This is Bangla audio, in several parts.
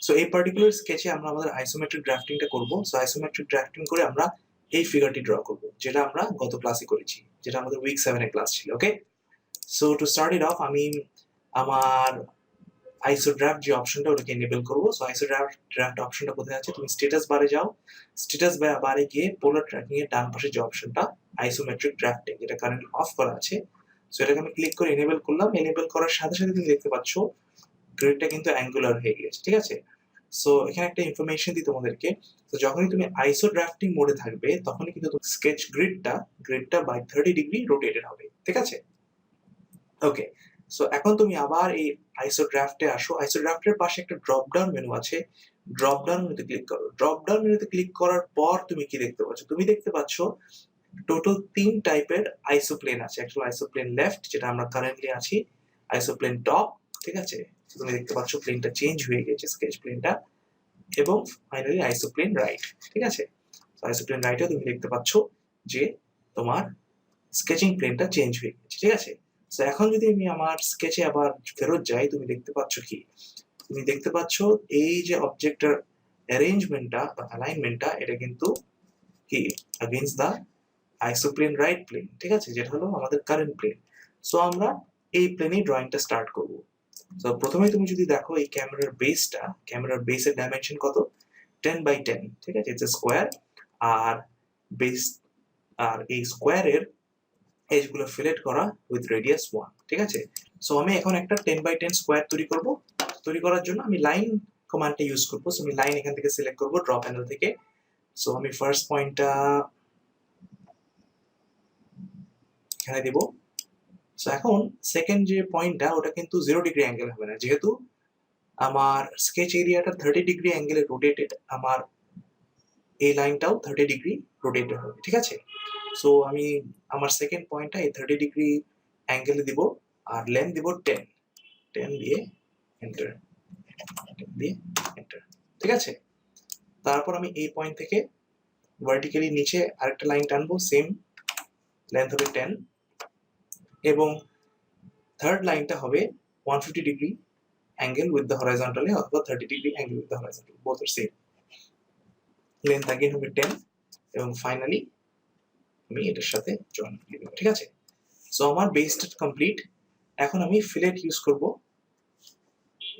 সো এই পার্টিকুলার স্কেচে আমরা আমাদের আইসোমেট্রিক ড্রাফটিংটা করব। সো আইসোমেট্রিক ড্রাফটিং করে আমরা এই ফিগারটি ড্র করব, যেটা আমরা গত ক্লাসে করেছি, যেটা আমাদের উইক 7 এর ক্লাস ছিল। Okay, so to start it off আমি আমার আইসো ড্রাফট যে অপশনটা ওটাকে এনেবল করবো। সো আইসো ড্রাফট অপশনটা কোথায় আছে? তুমি স্ট্যাটাস বারে যাও, স্ট্যাটাস বারে গিয়ে পোলার ট্র্যাকিং এর ডান পাশে যে অপশনটা আইসোমেট্রিক ড্রাফটিং, এটা কারেন্টলি অফ করা আছে। সো এটাকে আমি ক্লিক করে এনেবল করলাম। এনেবল করার সাথে সাথে তুমি দেখতে পাচ্ছ গ্রিডটা কিন্তু অ্যাঙ্গুলার হয়ে গেছে, ঠিক আছে? সো এখানে একটা ইনফরমেশন দিই তোমাদেরকে। তো যখনই তুমি আইসো ড্রাফটিং মোডে থাকবে তখনই কিন্তু স্কেচ গ্রিডটা বাই 30 ডিগ্রি রোটেটেড হবে, ঠিক আছে? ওকে, সো এখন তুমি আবার এই আইসো ড্রাফটে আসো। আইসো ড্রাফটের পাশে একটা ড্রপ ডাউন মেনু আছে, ড্রপ ডাউন মেনুতে ক্লিক করো। ড্রপ ডাউন মেনুতে ক্লিক করার পর তুমি কি দেখতে পাচ্ছ? তুমি দেখতে পাচ্ছ টোটাল 3 টাইপের আইসোপ্লেন আছে। অ্যাকচুয়ালি আইসোপ্লেন লেফট, যেটা আমরা কারেন্টলি আছি, আইসোপ্লেন টপ, ঠিক আছে? তুমি দেখতে পাচ্ছ প্লেনটা চেঞ্জ হয়ে গেছে, স্কেচ প্লেনটা, এবং ফাইনালি আইসোপ্লেন রাইট, ঠিক আছে? আইসোপ্লেন রাইটে তুমি দেখতে পাচ্ছ যে তোমার স্কেচিং প্লেনটা চেঞ্জ হয়ে গেছে, ঠিক আছে? তো এখন যদি আমি আমার স্কেচে আবার ফেরত যাই, তুমি দেখতে পাচ্ছ কি? তুমি দেখতে পাচ্ছ এই যে অবজেক্টের অ্যারেঞ্জমেন্টটা বা অ্যালাইনমেন্টটা, এটা কিন্তু কি अगेंस्ट দা আইসোপ্লেন রাইট প্লেন, ঠিক আছে? যেটা হলো আমাদের কারেন্ট প্লেন। সো আমরা এই প্লেনেই ড্রয়িংটা স্টার্ট করব। সো প্রথমে তুমি যদি দেখো এই ক্যামেরার বেসের ডাইমেনশন কত? 10 বাই 10, ঠিক আছে? It's a square. আর বেস, আর এই স্কোয়ারের এজগুলো ফিলেট করা উইথ রেডিয়াস 1, ঠিক আছে? সো আমি এখন একটা 10 বাই 10 স্কোয়ার তৈরি করব। তৈরি করার জন্য আমি লাইন কমান্ডটা ইউজ করব। সো আমি লাইন এখান থেকে সিলেক্ট করব ড্র প্যানেল থেকে। সো আমি ফার্স্ট পয়েন্টটা এখানে দেব। সো এখন সেকেন্ড যে পয়েন্টটা, ওটা কিন্তু 0 ডিগ্রি অ্যাঙ্গেল হবে না, যেহেতু আমার স্কেচ এরিয়াটা 30 ডিগ্রি অ্যাঙ্গেলে রোটেটেড, আমার এই লাইনটাও 30 ডিগ্রি রোটেটেড হবে, ঠিক আছে? সো আমি আমার সেকেন্ড পয়েন্টটা এই 30 ডিগ্রি অ্যাঙ্গেলে দিব, আর লেন্থ দিব 10 দিয়ে এন্টার, ঠিক আছে? তারপর আমি এই পয়েন্ট থেকে ভার্টিক্যালি নিচে আরেকটা লাইন টানবো, সেম লেন্থ হবে 10, এবং থার্ড লাইনটা হবে 150 degree angle with the horizontally, অথবা 30 degree angle with the horizontal, both are same. Length again হবে 10, এবং ফাইনালি আমি এটার সাথে জয়েন করে দেব, ঠিক আছে? সো আমার বেসটা কমপ্লিট। এখন আমি ফিলেট ইউজ করব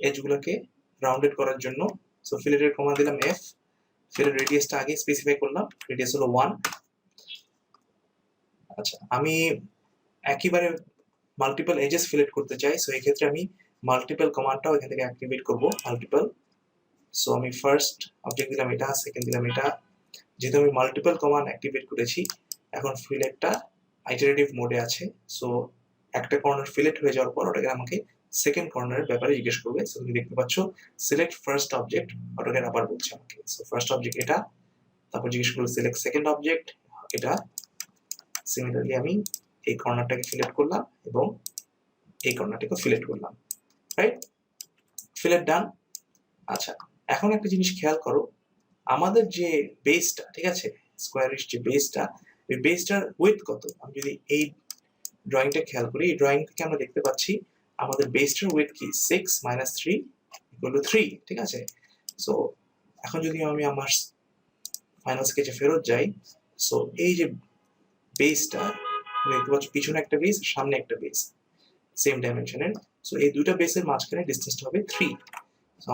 এজগুলোকে রাউন্ডেড করার জন্য। সো ফিলেটের কমান্ড দিলাম F, ফিলেট রেডিয়াসটা আগে স্পেসিফাই করলাম, রেডিয়াস হলো 1। আচ্ছা, আমি একইবারে মাল্টিপল এজেস ফিলেট করতে চাই। সো এই ক্ষেত্রে আমি মাল্টিপল কমান্ডটাও এখান থেকে অ্যাক্টিভেট করব, মাল্টিপল। সো আমি ফার্স্ট অবজেক্ট দিলাম এটা, সেকেন্ড দিলাম এটা। যেহেতু আমি মাল্টিপল কমান্ড অ্যাক্টিভেট করেছি, এখন ফিলেটটা আইটারেটিভ মোডে আছে। সো একটা কর্নার ফিলেট হয়ে যাওয়ার পর ওটাকে আমাকে সেকেন্ড কর্নারের ব্যাপারে জিজ্ঞেস করবে। সো তুমি দেখতে পাচ্ছ সিলেক্ট ফার্স্ট অবজেক্ট, ওটাকে আবার বলছে আমাকে। সো ফার্স্ট অবজেক্ট এটা, তারপর জিজ্ঞেস করবে সিলেক্ট সেকেন্ড অবজেক্ট, এটা। সিমিলারলি আমি এই কর্নারটাকে ফিলেট করলাম এবং এই কর্নারটাকে ফিলেট করলাম, রাইট? ফিলেট ডান। আচ্ছা, এখন একটা জিনিস খেয়াল করো, আমাদের যে বেসটা, ঠিক আছে, স্কোয়ারিশ যে বেসটা, ওই বেসটার উইথ কত? আমি যদি এই ড্রয়িংটা খেয়াল করি, এই ড্রয়িং থেকে আমরা দেখতে পাচ্ছি আমাদের বেসটার উইথ কি 6 - 3 = 3, ঠিক আছে? সো এখন যদি আমি আমার ফাইনাল স্কেচে ফেরত যাই, সো এই যে বেসটা দেখতে পাচ্ছ, পিছনে একটা বেস, সামনে একটা বেস, সেম ডাইমেনশনের। সো এই দুটো বেসের মাঝখানে ডিসটেন্সটা হবে 3। সো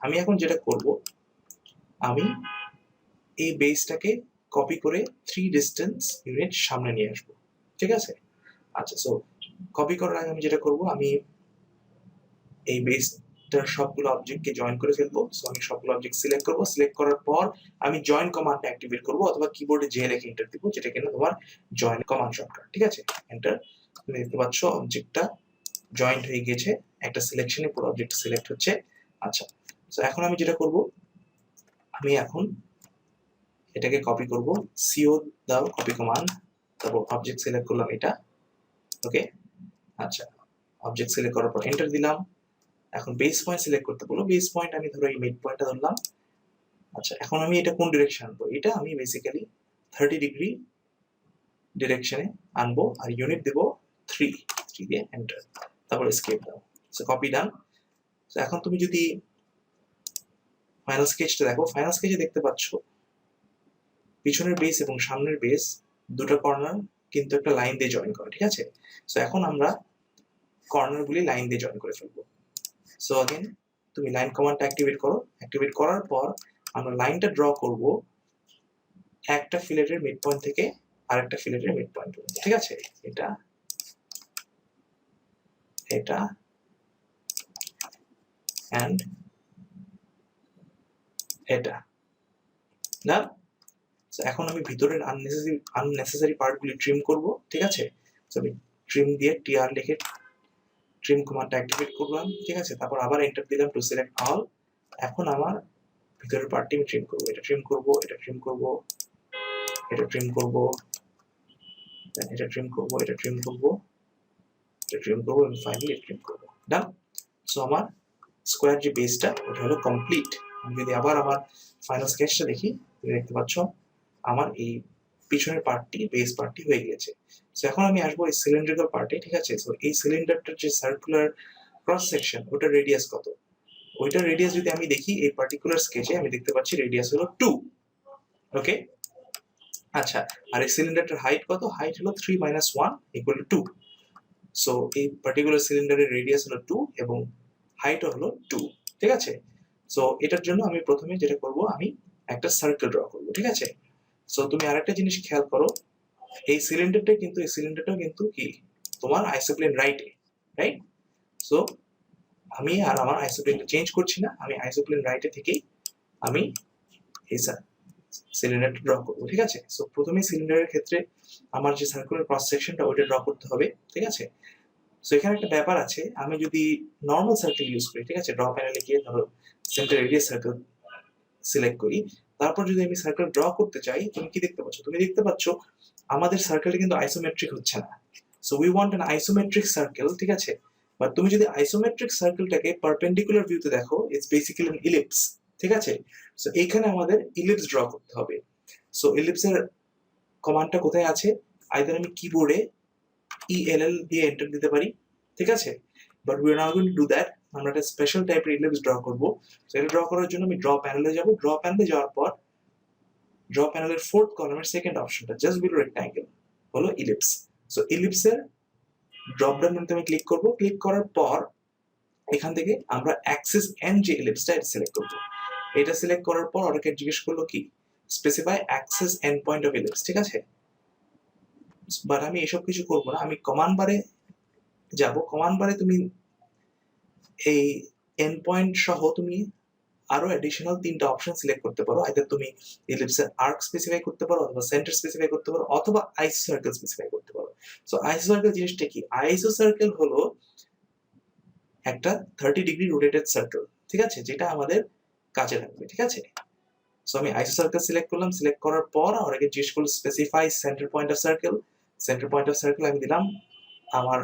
আমি এখন যেটা করব, আমি এই বেসটাকে কপি করে 3 ডিস্টেন্স ইউনিট সামনে নিয়ে আসবো, ঠিক আছে? আচ্ছা, সো কপি করার আগে আমি যেটা করব, আমি এই বেসটার সবগুলো অবজেক্টকে জয়েন করে ফেলবো। সো আমি সবগুলো অবজেক্ট সিলেক্ট করব। সিলেক্ট করার পর আমি জয়েন কমান্ডটা অ্যাক্টিভেট করব, অথবা কিবোর্ডে জে লিখে এন্টার দিব, যেটা কিনা তোমার জয়েন কমান্ড শর্টকাট, ঠিক আছে? এন্টার। তুমি দেখতে পাচ্ছ অবজেক্টটা জয়েন্ট হয়ে গেছে, একটা সিলেকশনে পুরো অবজেক্ট সিলেক্ট হচ্ছে। আচ্ছা, সো এখন আমি যেটা করব, আমি এখন এটাকে কপি করব, সিও দাও কপি কমান্ড, তারপর অবজেক্ট সিলেক্ট করলাম এটা, ওকে? আচ্ছা, অবজেক্ট সিলেক্ট করার পর এন্টার দিলাম। এখন বেস পয়েন্ট সিলেক্ট করতে বলো, বেস পয়েন্ট আমি ধরো এই মিড পয়েন্টটা ধরলাম। আচ্ছা, এখন আমি এটা কোন ডিরেকশন আনবো? এটা আমি বেসিক্যালি 30 ডিগ্রি ডিরেকশনে আনবো, আর ইউনিট দেব 3 দিয়ে এন্টার, তারপর এসকেপ দাও। সো কপি ডান। সো এখন তুমি যদি ফাইনাল স্কেচটা দেখো, ফাইনাল স্কেচে দেখতে পাচ্ছ পিছনের বেস এবং সামনের বেস দুটো কর্নার কিন্তু একটা লাইন দিয়ে জয়েন করা, ঠিক আছে। সো এখন আমরা কর্নারগুলি লাইন দিয়ে জয়েন করে ফেলবো। সো अगेन তুমি লাইন কমান্ডটা অ্যাক্টিভেট করো, অ্যাক্টিভেট করার পর আমরা লাইনটা ড্র করব একটা ফিলেটের মিড পয়েন্ট থেকে আরেকটা ফিলেটের মিড পয়েন্ট পর্যন্ত, ঠিক আছে। এটা এটা এন্ড এটা না। সো এখন আমি ভিতরের আননেসেসারি পার্টগুলি ট্রিম করব, ঠিক আছে। সো আমি ট্রিম দিয়ে টিআর লিখে ট্রিম কমান্ডটা অ্যাক্টিভেট করলাম, ঠিক আছে। তারপর আবার এন্টার দিলাম টু সিলেক্ট অল। এখন আমার ভিতরের পার্টটি আমি ট্রিম করব, এটা ট্রিম করব, এটা ট্রিম করব, এটা ট্রিম করব, দেন এটা ট্রিম করব, এটা ট্রিম করব, এটা ট্রিম করব এবং ফাইনালি ট্রিম করব। ডান। সো আমার স্কোয়ার যে বেসটা ওটা হলো কমপ্লিট। আমি যদি আবার আমার ফাইনাল স্কেচটা দেখি, তুমি দেখতে পাচ্ছ আমার এই পিছনের পার্টটি, বেস পার্টটি হয়ে গিয়েছে। সো এখন আমি আসবো এই সিলিন্ড্রিক্যাল পার্টে, ঠিক আছে। সো এই সিলিন্ডারটার যে সার্কুলার ক্রস সেকশন ওটার রেডিয়াস কত, ওইটার রেডিয়াস যদি আমি দেখি এই পার্টিকুলার স্কেচে আমি দেখতে পাচ্ছি রেডিয়াস হলো 2। ওকে, আচ্ছা। আর এই সিলিন্ডারটার হাইট কত, হাইট হলো 3 - 1 = 2। সো এই পার্টিকুলার সিলিন্ডারের রেডিয়াস হলো 2 এবং হাইটও হলো 2, ঠিক আছে। সো এটার জন্য আমি প্রথমে যেটা করব, আমি একটা সার্কেল ড্র করব, ঠিক আছে। সো তুমি আরেকটা জিনিস খেয়াল করো, এই সিলিন্ডারটাও কিন্তু কি তোমার আইসোপ্লেন রাইটে, রাইট। সো আমি আর আমার আইসোপ্লেনটা চেঞ্জ করছি না, আমি আইসোপ্লেন রাইটে থেকেই আমি এই সিলিন্ডারটা ড্র করবো, ঠিক আছে। সো প্রথমে সিলিন্ডারের ক্ষেত্রে আমার যে সার্কুলার ক্রস সেকশনটা ওইটা ড্র করতে হবে, ঠিক আছে। সো এখানে একটা ব্যাপার আছে, আমি যদি নর্মাল সার্কেল ইউজ করি, ঠিক আছে, ড্র প্যানেলে গিয়ে ধরো সেন্টার রেডিয়াস সার্কেল সিলেক্ট করি, তারপর যদি আমি সার্কেল ড্র করতে চাই, তুমি কি দেখতে পাচ্ছ, তুমি দেখতে পাচ্ছ আমাদের সার্কেলটা কিন্তু আইসোমেট্রিক হচ্ছে না। So we want an isometric circle, ঠিক আছে। বাট তুমি যদি আইসোমেট্রিক সার্কেলটাকে পারপেন্ডিকুলার ভিউতে দেখো, ইটস বেসিক্যালি অ্যান ইলিপস, ঠিক আছে। সো এইখানে আমাদের ইলিপস ড্র করতে হবে। সো ইলিপসের কমান্ডটা কোথায় আছে, আইদার আমি কিবোর্ডে ELL দিয়ে এন্টার দিতে পারি, ঠিক আছে। But we are not going to do that, আমরা একটা স্পেশাল টাইপের ইলিপস ড্র করব। সো এটা ড্র করার জন্য আমি ড্র প্যানেলে যাব, ড্র প্যানেলে যাওয়ার পর ড্র প্যানেলের 4th কলামের সেকেন্ড অপশনটা জাস্ট বিলো রেক্ট্যাঙ্গেল হলো ইলিপস। সো ইলিপসের ড্রপ ডাউন মেনুতে আমি ক্লিক করব, ক্লিক করার পর এখান থেকে আমরা অ্যাক্সিস এন্ড যে ইলিপসটা এটা সিলেক্ট করব। এটা সিলেক্ট করার পর ওটাকে জিজ্ঞেস করলো কি specify Axis end point of ellipse, ঠিক আছে। বাট আমি এসব কিছু করব না, আমি কমান্ড বারে যাব। কমান্ড বারে তুমি এই এন্ড পয়েন্ট সহ তুমি আরো অ্যাডিশনাল 3টা অপশন সিলেক্ট করতে পারো। আইদার তুমি ইলিপসের আর্ক স্পেসিফাই করতে পারো, অথবা সেন্টার স্পেসিফাই করতে পারো, অথবা আইসো সার্কেল স্পেসিফাই করতে পারো। সো আইসো সার্কেল জিনিসটা কি, আইসো সার্কেল হলো একটা 30 ডিগ্রি রোটেটেড সার্কেল, ঠিক আছে, যেটা আমাদের কাজে লাগবে, ঠিক আছে। সো আমি আইসো সার্কেল সিলেক্ট করলাম, সিলেক্ট করার পর আমাকে জিজ্ঞেস করলো specify centre point of circle. Centre point of circle আমি দিলাম আমার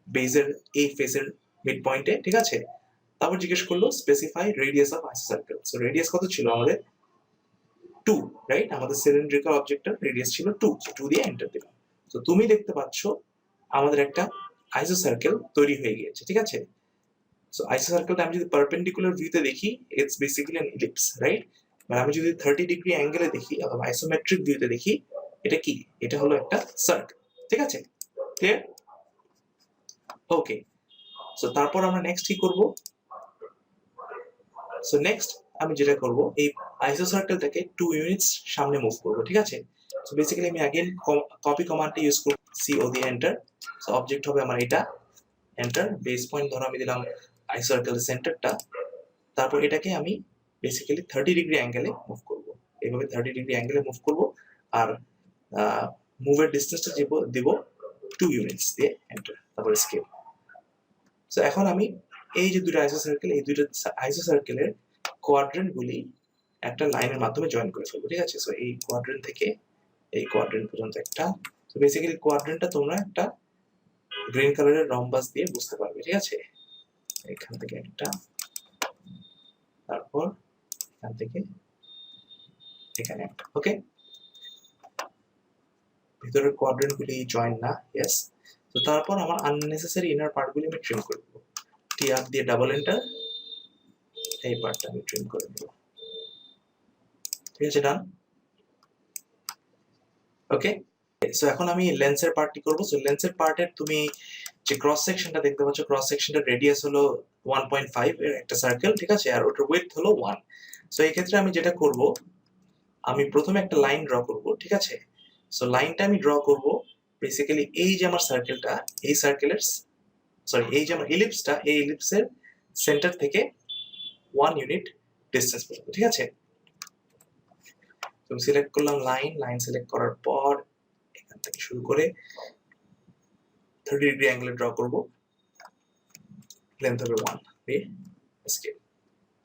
বেজের এই ফেসের মিড পয়েন্টে, ঠিক আছে। তারপর জিজ্ঞেস করলো স্পেসিফাই রেডিয়াস অফ আইসো সার্কেল। সো রেডিয়াস কত ছিল আমাদের 2, রাইট। আমাদের সিলিন্ড্রিক্যাল অবজেক্টের রেডিয়াস ছিল 2, সো 2 দিয়ে এন্টার দিলাম। তো তুমি দেখতে পাচ্ছ আমাদের একটা আইসো সার্কেল তৈরি হয়ে গিয়েছে, ঠিক আছে। সো আইসো সার্কেলটা আমি যদি পারপেন্ডিকুলার ভিউতে দেখি, it's basically an ellipse, right. আর আমি যদি 30 ডিগ্রি অ্যাঙ্গেলে দেখি অথবা আইসোমেট্রিক ভিউতে দেখি, এটা কি, এটা হলো একটা সার্কেল, ঠিক আছে। ক্লিয়ার? ওকে। সো তারপর আমরা নেক্সট কি করব, সো নেক্সট আমি যেটা করব, এই আইসো সার্কেলটাকে 2 ইউনিটস সামনে মুভ করব, ঠিক আছে। সো বেসিক্যালি আমি अगेन কপি কমান্ডটা ইউজ করব, CO দিয়ে এন্টার। সো অবজেক্ট হবে আমার এটা, এন্টার। বেস পয়েন্ট ধরো আমি দিলাম আইসো সার্কেলের সেন্টারটা। তারপর এটাকে আমি বেসিক্যালি 30 ডিগ্রি অ্যাঙ্গেলে মুভ করব, এইভাবে 30 ডিগ্রি অ্যাঙ্গেলে মুভ করব। আর মুভের ডিসটেন্সটা দিব 2 ইউনিটস দিয়ে এন্টার, তারপর স্কেল। সো এখন আমি এই যে দুটো আইসো সার্কেল, এই দুটো আইসো সার্কেলের কোয়াড্রেন্ট গুলি একটা লাইনের মাধ্যমে জয়েন করে ফেলবো, ঠিক আছে। সো এই কোয়াড্রেন্ট থেকে এই কোয়াড্রেন্ট পর্যন্ত একটা, তো বেসিক্যালি কোয়াড্রেন্টটা তোমরা একটা গ্রিন কালারের রম্বাস দিয়ে বুঝতে পারবে, ঠিক আছে। এখান থেকে একটা, তারপর এখান থেকে এখানে একটা, ওকে। ভিতরের কোয়াড্রেন্ট গুলি জয়েন না, ইয়েস। তো তারপর আমার আননেসেসারি ইনার পার্ট গুলি আমি ট্রিম করে দেবো, টিআর দিয়ে ডাবল এন্টার, এই পার্টটা আমি ট্রিম করে দেবো। ঠিক আছে, ডান। ওকে, সো এখন আমি লেন্সের পার্টটি করব। সো লেন্সের পার্টের তুমি যে ক্রস সেকশনটা দেখতে পাচ্ছ, ক্রস সেকশনটার রেডিয়াস হলো 1.5 এর একটা সার্কেল, ঠিক আছে, আর ওটার উইডথ হলো 1। সো এই ক্ষেত্রে আমি যেটা করব, আমি প্রথমে একটা লাইন ড্র করব, ঠিক আছে। সো লাইনটা আমি ড্র করব বেসিক্যালি এই যে আমার সার্কেলটা, এই সার্কেলের সরি এই যে আমার ইলিপসটা, এই ইলিপসের সেন্টার থেকে 1 ইউনিট ডিসটেন্স পর্যন্ত, ঠিক আছে। তো সিলেক্ট করলাম লাইন, লাইন সিলেক্ট করার পর এখান থেকে শুরু করে 30 ডিগ্রি অ্যাঙ্গেলে ড্র করব, লেন্থ হবে 1 দিয়ে স্কেল,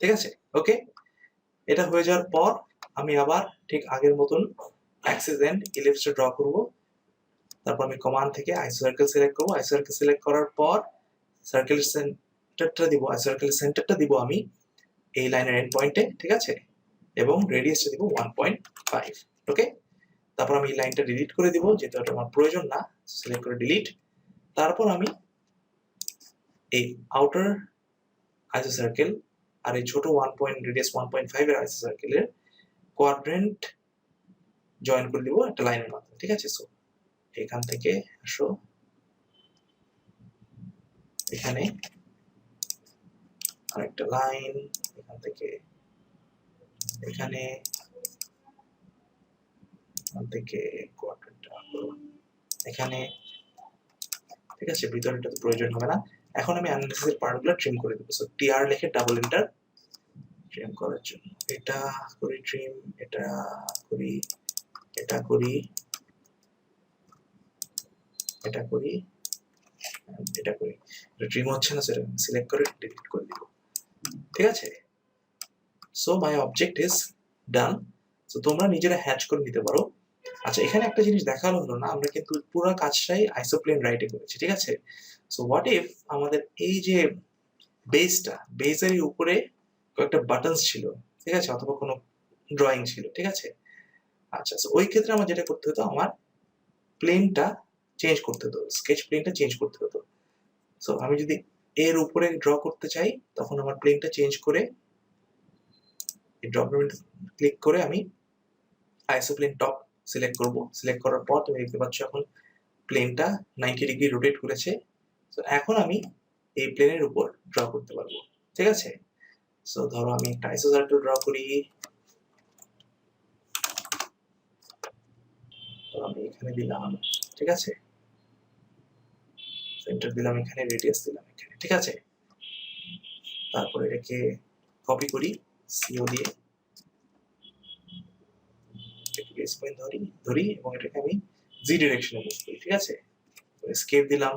ঠিক আছে। ওকে, এটা হয়ে যাওয়ার পর আমি আবার ঠিক আগের মতন অ্যাক্সিস এন্ড ইলিপসটা ড্র করব। তারপর আমি কমান্ড থেকে আইসোসার্কেল সিলেক্ট করব। আইসোসার্কেল সিলেক্ট করার পর সার্কেলের সেন্টারটা দিব, আইসোসার্কেলের সেন্টারটা দিব আমি এই লাইনের এন্ড পয়েন্টে, ঠিক আছে, এবং রেডিয়াসটা দিব 1.5। ওকে, তারপর আমি এই লাইনটা ডিলিট করে দিব, যেহেতু এটা আমার প্রয়োজন না। সিলেক্ট করে ডিলিট। তারপর আমি এই আউটার আইসোসার্কেল আর এই ছোট 1 রেডিয়াস 1.5 এর আইসোসার্কেলের কোয়াড্রেন্ট জয়েন করে দিব একটা লাইনের মাধ্যমে, ঠিক আছে। সো এখান থেকে আসো, এখানে আরেকটা লাইন, এখান থেকে এখানে, এখান থেকে কোয়াড্রেন্টটা এখানে, ঠিক আছে। ভিতরেটা তো প্রয়োজন হবে না। এখন আমি আননেসেসারি পার্টগুলো ট্রিম করে দেবো। সো টিআর লিখে ডাবল এন্টার ট্রিম করার জন্য এটা করি ট্রিম, এটা করি, এটা করি, এটা করি, এটা করি। এটা ট্রিম হচ্ছে না, সেটা সিলেক্ট করে ডিলিট করে দিব, ঠিক আছে। So my object is done. So তোমরা নিজেরা হ্যাচ করে নিতে পারো। আচ্ছা, এখানে একটা জিনিস দেখার হলো না, আমরা কিন্তু পুরো কাজটাই আইসোপ্লেন রাইটে করেছি, ঠিক আছে। সো হোয়াট ইফ আমাদের এই যে বেসটা, বেসের উপরে কয়েকটা বাটনস ছিল, ঠিক আছে, অথবা কোনো ড্রয়িং ছিল, ঠিক আছে। আচ্ছা, সো ওই ক্ষেত্রে আমার যেটা করতে হতো, আমার প্লেনটা চেঞ্জ করতে হতো, স্কেচ প্লেনটা চেঞ্জ করতে হতো। সো আমি যদি এর উপরে ড্র করতে চাই, তখন আমার প্লেনটা চেঞ্জ করে এই ড্রপ ডাউন ক্লিক করে আমি আইসোপ্লেন টপ সিলেক্ট করব। সিলেক্ট করার পর তুমি দেখতে পাচ্ছ এখন প্লেনটা 90 ডিগ্রি রোটেট করেছে। সো এখন আমি এই প্লেনের উপর ড্র করতে পারবো, ঠিক আছে। সো ধরো আমি একটা আইসোসার্কেল ড্র করি, আমি এখানে দিলাম, ঠিক আছে, সেন্টার দিলাম এখানে, রেডিয়াস দিলাম এখানে, ঠিক আছে। তারপরে এটাকে কপি করি সিও দিয়ে, স্পেন ধরি ধরি এবং এটাকে আমি জি ডিরেকশনে মুভ করি, ঠিক আছে। স্কেপ দিলাম,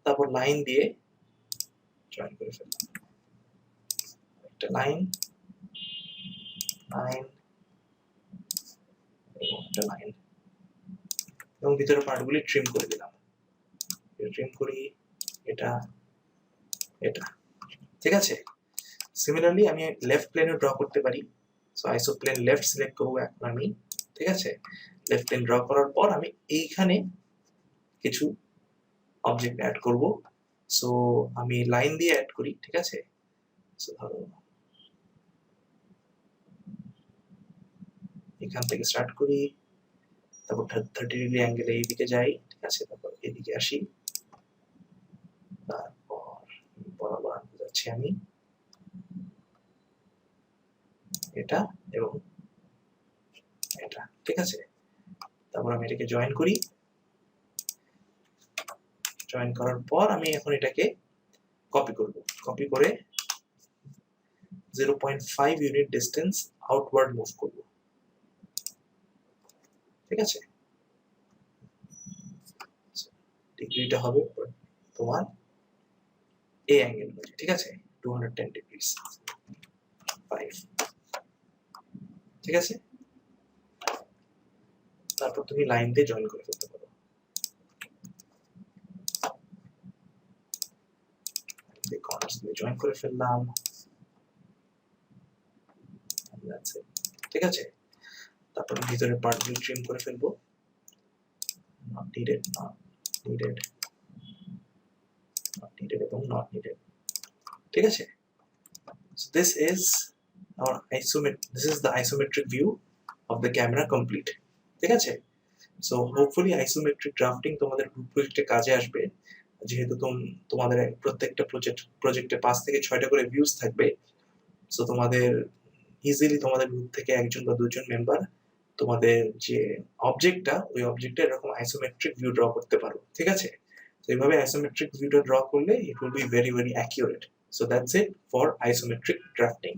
তারপর লাইন দিয়ে জয়েন করে ফেললাম, একটা লাইন, লাইন এবং একটা লাইন, এবং ভিতরের পার্টগুলি ট্রিম করে দিলাম। ট্রিম করি এটা, এটা, ঠিক আছে। সিমিলারলি আমি লেফট প্লেনে ড্র করতে পারি। সো আইসো প্লেন লেফট সিলেক্ট করবো এখন আমি, ঠিক আছে। লেফট প্লেন ড্র করার পর আমি এইখানে কিছু অবজেক্ট অ্যাড করব। সো আমি লাইন দিয়ে অ্যাড করি, ঠিক আছে। সো ধরো এখান থেকে স্টার্ট করি, তারপর 30 ডিগ্রি অ্যাঙ্গেলে এইদিকে যাই, ঠিক আছে, তারপর এদিকে আসি, তারপর বরাবর আনতে যাচ্ছি আমি এটা এবং এটা, ঠিক আছে। তারপর আমি এটাকে জয়েন করি। জয়েন করার পর আমি এখন এটাকে কপি করব। কপি করে 0.5 ইউনিট ডিস্টেন্স আউটওয়ার্ড মুভ করব, ঠিক আছে। ডিগ্রিটা হবে তোমার এই অ্যাঙ্গেল, ঠিক আছে, 210 ডিগ্রি 5, ঠিক আছে। তারপর তুমি লাইন দিয়ে জয়েন করে ফেলতে পারো। কর্নার্স দিয়ে জয়েন করে ফেললাম, ঠিক আছে। তারপর ভিতরের পার্টগুলো ট্রিম করে ফেলবো, not needed, not needed, not needed এবং নট নিডেড, ঠিক আছে। So this is our this is the isometric view of the camera complete. ঠিক আছে? সো হোপফুলি আইসোমেট্রিক ড্রাফটিং তোমাদের প্রজেক্টে কাজে আসবে, যেহেতু তোমাদের প্রত্যেকটা প্রজেক্টে 5 থেকে 6টা করে ভিউজ থাকবে। সো তোমাদের ইজিলি তোমাদের গ্রুপ থেকে একজন বা দুজন মেম্বার তোমাদের যে অবজেক্টটা, ওই অবজেক্টে এরকম আইসোমেট্রিক ভিউ ড্র করতে পারো। ঠিক আছে? তো এইভাবে আইসোমেট্রিক ভিউটা ড্র করলে it will be very very accurate. So that's it for isometric drafting.